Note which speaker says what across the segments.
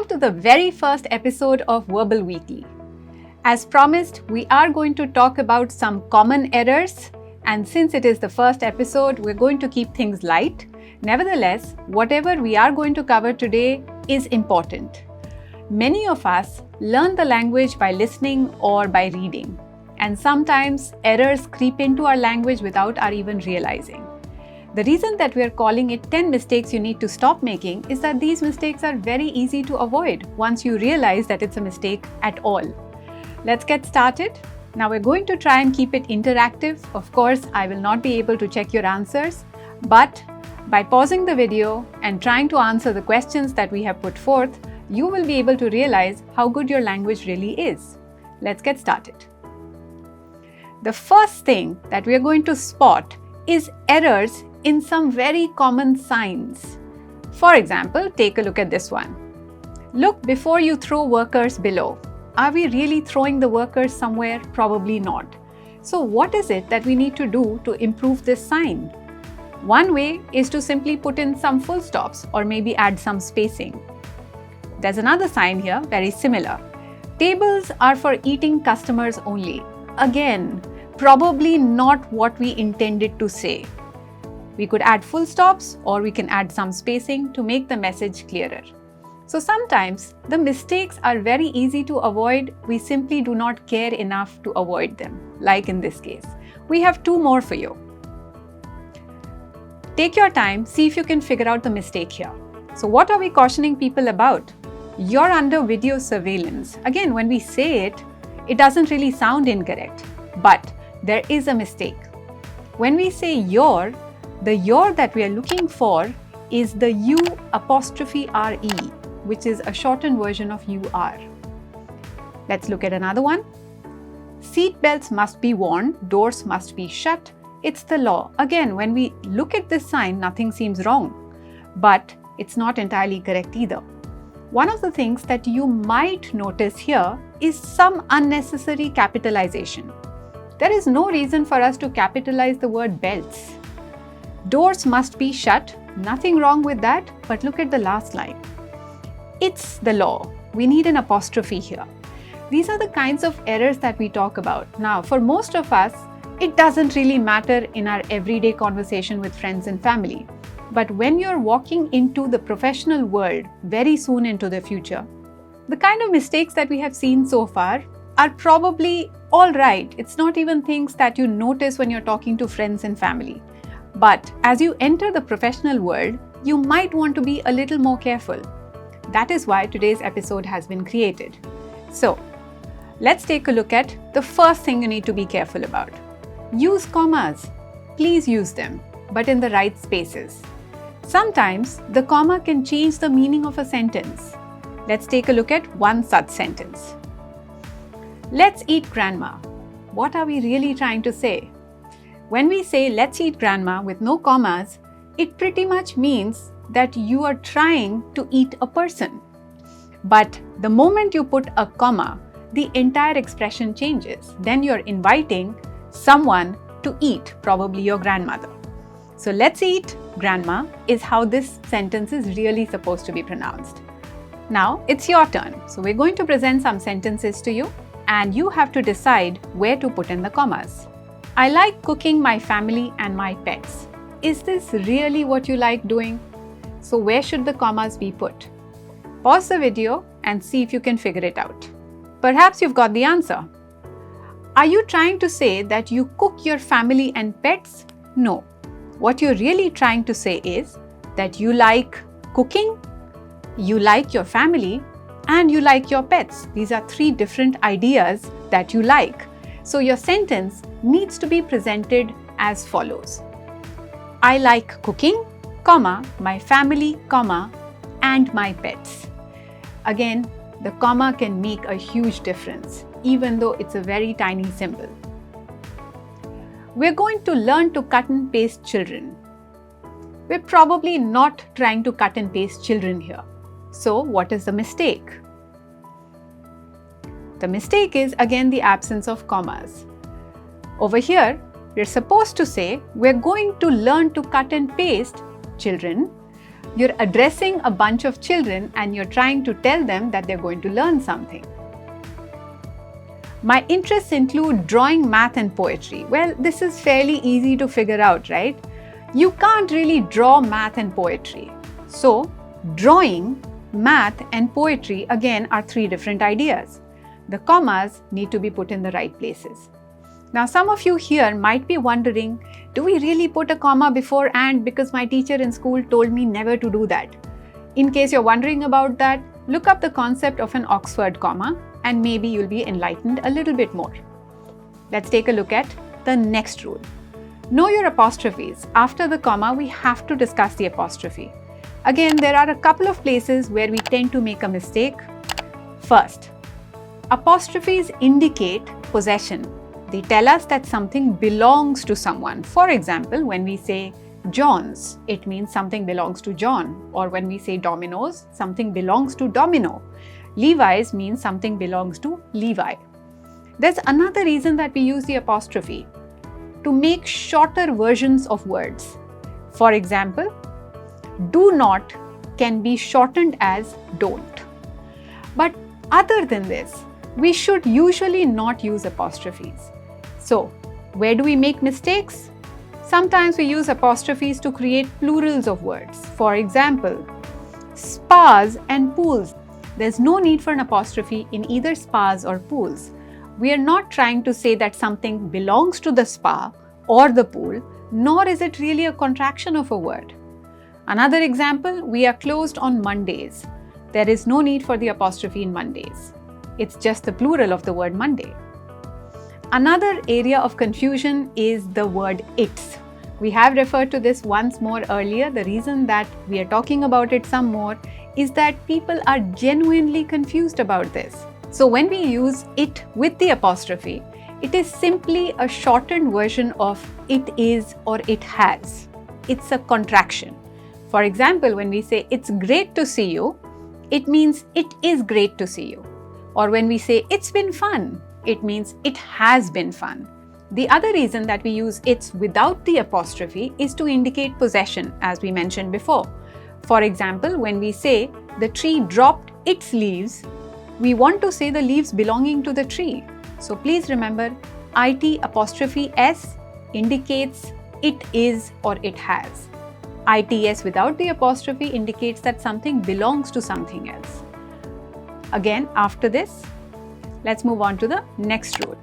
Speaker 1: Welcome to the very first episode of Verbal Weekly. As promised, we are going to talk about some common errors, and since it is the first episode, we're going to keep things light. Nevertheless, whatever we are going to cover today is important. Many of us learn the language by listening or by reading, and sometimes errors creep into our language without our even realizing. The reason that we are calling it 10 mistakes you need to stop making is that these mistakes are very easy to avoid once you realize that it's a mistake at all. Let's get started. Now we're going to try and keep it interactive. Of course, I will not be able to check your answers, but by pausing the video and trying to answer the questions that we have put forth, you will be able to realize how good your language really is. Let's get started. The first thing that we are going to spot is errors in some very common signs. For example, take a look at this one. Look before you throw workers below. Are we really throwing the workers somewhere? Probably not. So what is it that we need to do to improve this sign? One way is to simply put in some full stops or maybe add some spacing. There's another sign here, very similar. Tables are for eating customers only. Again, probably not what we intended to say. We could add full stops or we can add some spacing to make the message clearer. So sometimes the mistakes are very easy to avoid. We simply do not care enough to avoid them, like in this case. We have two more for you. Take your time, see if you can figure out the mistake here. So what are we cautioning people about? You're under video surveillance. Again, when we say it, it doesn't really sound incorrect, but there is a mistake. When we say your, the your that we are looking for is the U apostrophe RE, which is a shortened version of UR. Let's look at another one. Seat belts must be worn, doors must be shut. It's the law. Again, when we look at this sign, nothing seems wrong, but it's not entirely correct either. One of the things that you might notice here is some unnecessary capitalization. There is no reason for us to capitalize the word belts. Doors must be shut. Nothing wrong with that, but look at the last line. It's the law. We need an apostrophe here. These are the kinds of errors that we talk about. Now, for most of us, it doesn't really matter in our everyday conversation with friends and family. But when you're walking into the professional world very soon into the future, the kind of mistakes that we have seen so far are probably all right. It's not even things that you notice when you're talking to friends and family. But as you enter the professional world, you might want to be a little more careful. That is why today's episode has been created. So, let's take a look at the first thing you need to be careful about. Use commas. Please use them, but in the right spaces. Sometimes the comma can change the meaning of a sentence. Let's take a look at one such sentence. Let's eat grandma. What are we really trying to say? When we say let's eat grandma with no commas, it pretty much means that you are trying to eat a person. But the moment you put a comma, the entire expression changes. Then you're inviting someone to eat, probably your grandmother. So let's eat grandma is how this sentence is really supposed to be pronounced. Now it's your turn. So we're going to present some sentences to you and you have to decide where to put in the commas. I like cooking my family and my pets. Is this really what you like doing? So where should the commas be put? Pause the video and see if you can figure it out. Perhaps you've got the answer. Are you trying to say that you cook your family and pets? No. What you're really trying to say is that you like cooking, you like your family, and you like your pets. These are three different ideas that you like. So your sentence needs to be presented as follows. I like cooking, comma, my family, comma, and my pets. Again, the comma can make a huge difference, even though it's a very tiny symbol. We're going to learn to cut and paste children. We're probably not trying to cut and paste children here. So what is the mistake? The mistake is again the absence of commas. Over here, we're supposed to say we're going to learn to cut and paste children, You're addressing a bunch of children and you're trying to tell them that they're going to learn something. My interests include drawing, math and poetry. Well, this is fairly easy to figure out, right? You can't really draw math and poetry. So, drawing, math and poetry again are three different ideas. The commas need to be put in the right places. Now, some of you here might be wondering, do we really put a comma before and because my teacher in school told me never to do that? In case you're wondering about that, look up the concept of an Oxford comma and maybe you'll be enlightened a little bit more. Let's take a look at the next rule. Know your apostrophes. After the comma, we have to discuss the apostrophe. Again, there are a couple of places where we tend to make a mistake. First, apostrophes indicate possession. They tell us that something belongs to someone. For example, when we say John's, it means something belongs to John. Or when we say Domino's, something belongs to Domino. Levi's means something belongs to Levi. There's another reason that we use the apostrophe: to make shorter versions of words. For example, do not can be shortened as don't. But other than this, we should usually not use apostrophes. So, where do we make mistakes? Sometimes we use apostrophes to create plurals of words. For example, spas and pools. There's no need for an apostrophe in either spas or pools. We are not trying to say that something belongs to the spa or the pool, nor is it really a contraction of a word. Another example, we are closed on Mondays. There is no need for the apostrophe in Mondays. It's just the plural of the word Monday. Another area of confusion is the word its. We have referred to this once more earlier. The reason that we are talking about it some more is that people are genuinely confused about this. So when we use it with the apostrophe, it is simply a shortened version of it is or it has. It's a contraction. For example, when we say it's great to see you, it means it is great to see you. Or when we say it's been fun, it means it has been fun. The other reason that we use its without the apostrophe is to indicate possession, as we mentioned before. For example, when we say the tree dropped its leaves, we want to say the leaves belonging to the tree. So please remember, it apostrophe s indicates it is or it has. Its without the apostrophe indicates that something belongs to something else. Again, after this, let's move on to the next rule.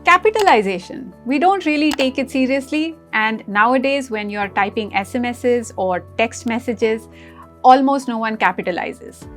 Speaker 1: Capitalization. We don't really take it seriously, and nowadays when you're typing SMSs or text messages, almost no one capitalizes.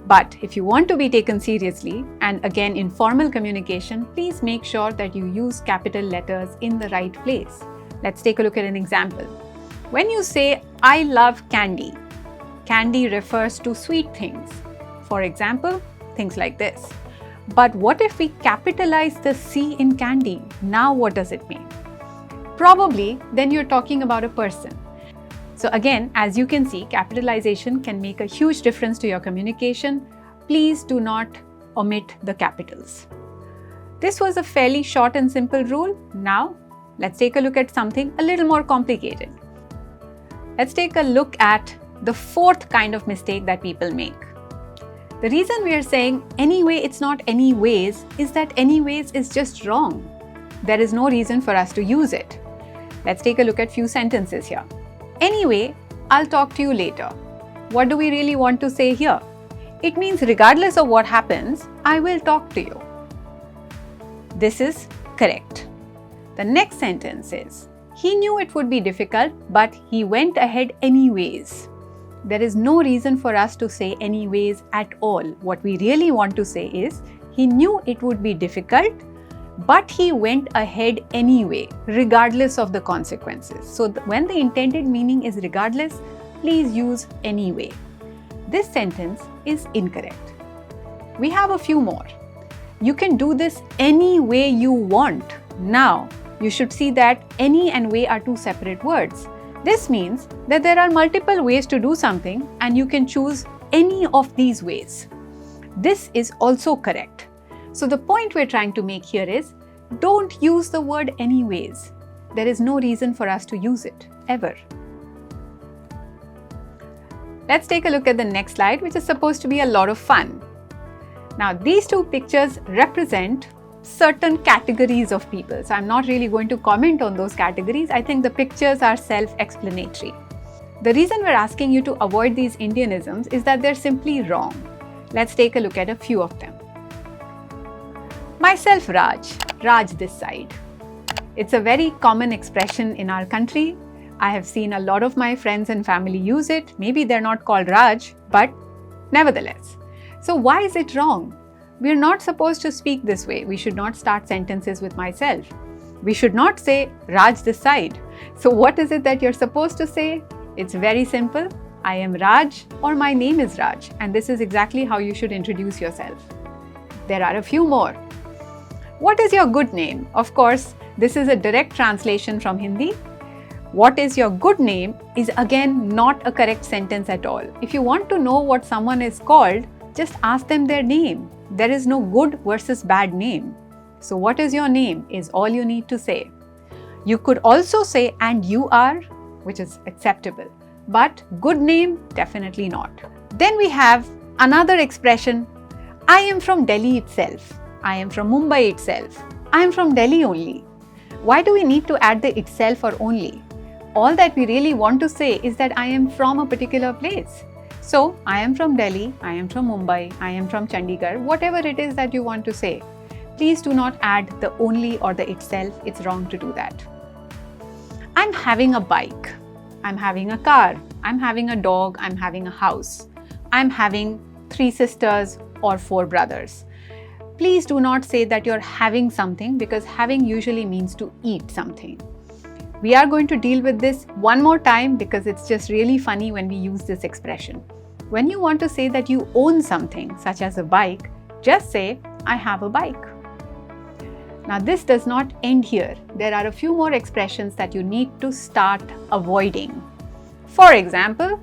Speaker 1: But if you want to be taken seriously, and again in formal communication, please make sure that you use capital letters in the right place. Let's take a look at an example. When you say, I love candy, candy refers to sweet things. For example, things like this. But what if we capitalize the C in candy? Now what does it mean? Probably then you're talking about a person. So again, as you can see, capitalization can make a huge difference to your communication. Please do not omit the capitals. This was a fairly short and simple rule. Now let's take a look at something a little more complicated. Let's take a look at the fourth kind of mistake that people make. The reason we are saying anyway it's not anyways is that anyways is just wrong. There is no reason for us to use it. Let's take a look at few sentences here. Anyway, I'll talk to you later. What do we really want to say here? It means regardless of what happens, I will talk to you. This is correct. The next sentence is, he knew it would be difficult, but he went ahead anyways. There is no reason for us to say anyways at all. What we really want to say is, he knew it would be difficult, but he went ahead anyway, regardless of the consequences. So when the intended meaning is regardless, please use anyway. This sentence is incorrect. We have a few more. You can do this any way you want. Now, you should see that any and way are two separate words. This means that there are multiple ways to do something and you can choose any of these ways. This is also correct. So the point we're trying to make here is, don't use the word anyways. There is no reason for us to use it, ever. Let's take a look at the next slide, which is supposed to be a lot of fun. Now, these two pictures represent certain categories of people. So I'm not really going to comment on those categories. I think the pictures are self-explanatory. The reason we're asking you to avoid these Indianisms is that they're simply wrong. Let's take a look at a few of them. Myself Raj, Raj this side. It's a very common expression in our country. I have seen a lot of my friends and family use it. Maybe they're not called Raj, but nevertheless. So why is it wrong? We're not supposed to speak this way. We should not start sentences with myself. We should not say Raj this side. So what is it that you're supposed to say? It's very simple. I am Raj or my name is Raj, and this is exactly how you should introduce yourself. There are a few more. What is your good name? Of course, this is a direct translation from Hindi. What is your good name is again not a correct sentence at all. If you want to know what someone is called, just ask them their name. There is no good versus bad name. So what is your name is all you need to say. You could also say and you are, which is acceptable. But good name, definitely not. Then we have another expression. I am from Delhi itself. I am from Mumbai itself. I am from Delhi only. Why do we need to add the itself or only? All that we really want to say is that I am from a particular place. So, I am from Delhi, I am from Mumbai, I am from Chandigarh, whatever it is that you want to say. Please do not add the only or the itself. It's wrong to do that. I'm having a bike. I'm having a car. I'm having a dog. I'm having a house. I'm having 3 sisters or 4 brothers. Please do not say that you're having something, because having usually means to eat something. We are going to deal with this one more time because it's just really funny when we use this expression. When you want to say that you own something, such as a bike, just say, I have a bike. Now, this does not end here. There are a few more expressions that you need to start avoiding. For example,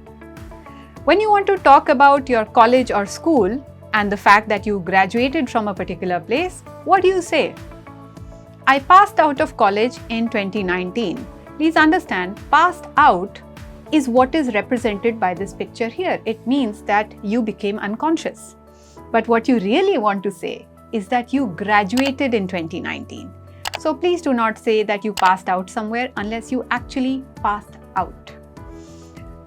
Speaker 1: when you want to talk about your college or school and the fact that you graduated from a particular place, what do you say? I passed out of college in 2019. Please understand, passed out is what is represented by this picture here. It means that you became unconscious. But what you really want to say is that you graduated in 2019. So please do not say that you passed out somewhere unless you actually passed out.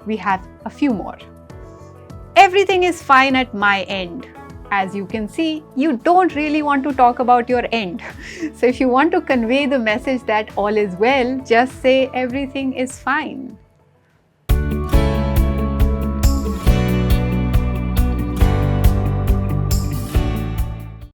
Speaker 1: We have a few more. Everything is fine at my end. As you can see, you don't really want to talk about your end. So if you want to convey the message that all is well, just say everything is fine.